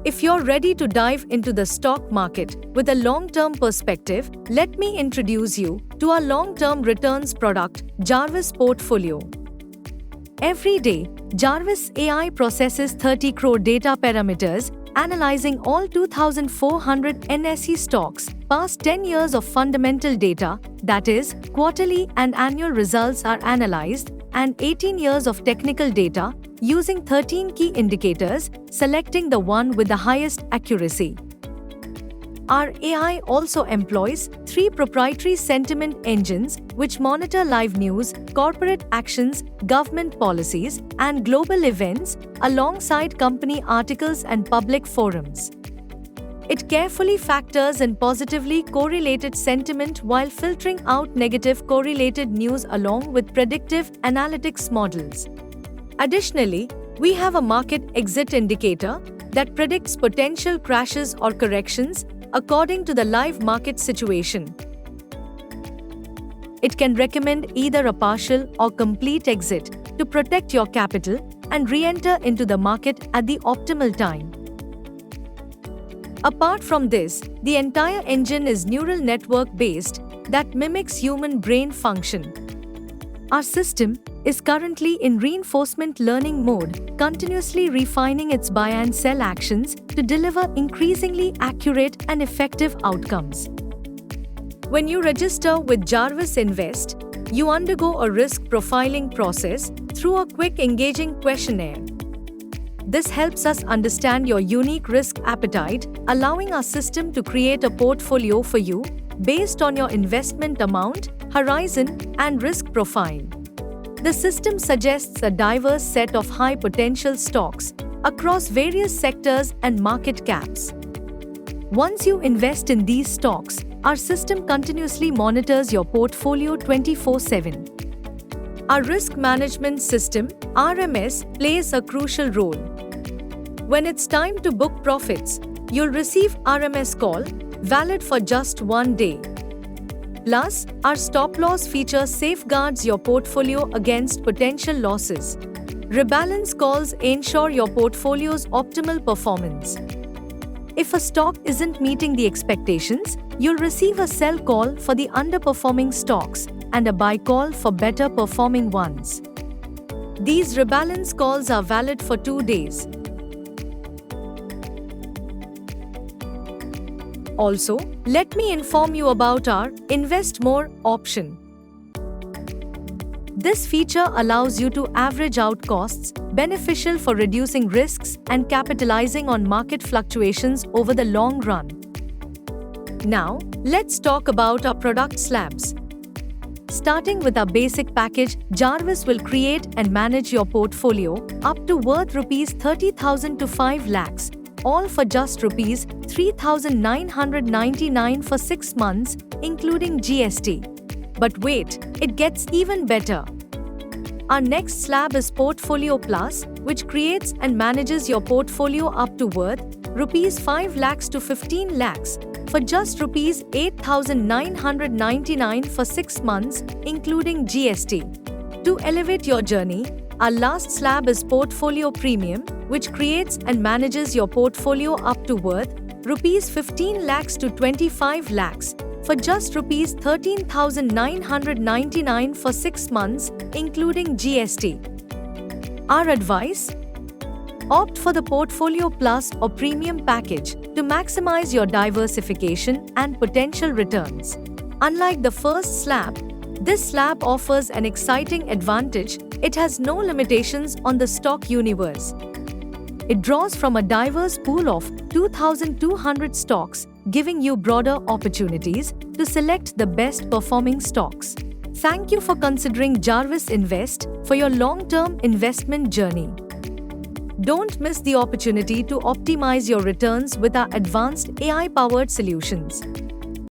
If you're ready to dive into the stock market with a long-term perspective, let me introduce you to our long-term returns product, Jarvis Portfolio. Every day, Jarvis AI processes 30 crore data parameters, analyzing all 2,400 NSE stocks. Past 10 years of fundamental data, that is, quarterly and annual results are analyzed, and 18 years of technical data, using 13 key indicators, selecting the one with the highest accuracy. Our AI also employs 3 proprietary sentiment engines which monitor live news, corporate actions, government policies, and global events, alongside company articles and public forums. It carefully factors in positively correlated sentiment while filtering out negative correlated news along with predictive analytics models. Additionally, we have a market exit indicator that predicts potential crashes or corrections according to the live market situation. It can recommend either a partial or complete exit to protect your capital and re-enter into the market at the optimal time. Apart from this, the entire engine is neural network based that mimics human brain function. Our system is currently in reinforcement learning mode, continuously refining its buy and sell actions to deliver increasingly accurate and effective outcomes. When you register with Jarvis Invest, you undergo a risk profiling process through a quick engaging questionnaire. This helps us understand your unique risk appetite, allowing our system to create a portfolio for you based on your investment amount, horizon, and risk profile. The system suggests a diverse set of high-potential stocks across various sectors and market caps. Once you invest in these stocks, our system continuously monitors your portfolio 24/7. Our risk management system, RMS, plays a crucial role. When it's time to book profits, you'll receive RMS call, valid for just 1 day. Plus, our stop-loss feature safeguards your portfolio against potential losses. Rebalance calls ensure your portfolio's optimal performance. If a stock isn't meeting the expectations, you'll receive a sell call for the underperforming stocks and a buy call for better performing ones. These rebalance calls are valid for 2 days. Also, let me inform you about our Invest More option. This feature allows you to average out costs, beneficial for reducing risks and capitalizing on market fluctuations over the long run. Now, let's talk about our product slabs. Starting with our basic package, Jarvis will create and manage your portfolio up to worth Rs 30,000 to 5 lakhs, all for just Rs 3,999 for 6 months, including GST. But wait, it gets even better. Our next slab is Portfolio Plus, which creates and manages your portfolio up to worth Rs 5 lakhs to 15 lakhs for just Rs 8,999 for 6 months, including GST. To elevate your journey, our last slab is Portfolio Premium, which creates and manages your portfolio up to worth Rs 15 lakhs to 25 lakhs for just Rs 13,999 for 6 months, including GST. Our advice? Opt for the Portfolio Plus or Premium package to maximize your diversification and potential returns. Unlike the first slab, this slab offers an exciting advantage. It has no limitations on the stock universe. It draws from a diverse pool of 2,200 stocks, giving you broader opportunities to select the best performing stocks. Thank you for considering Jarvis Invest for your long-term investment journey. Don't miss the opportunity to optimize your returns with our advanced AI-powered solutions.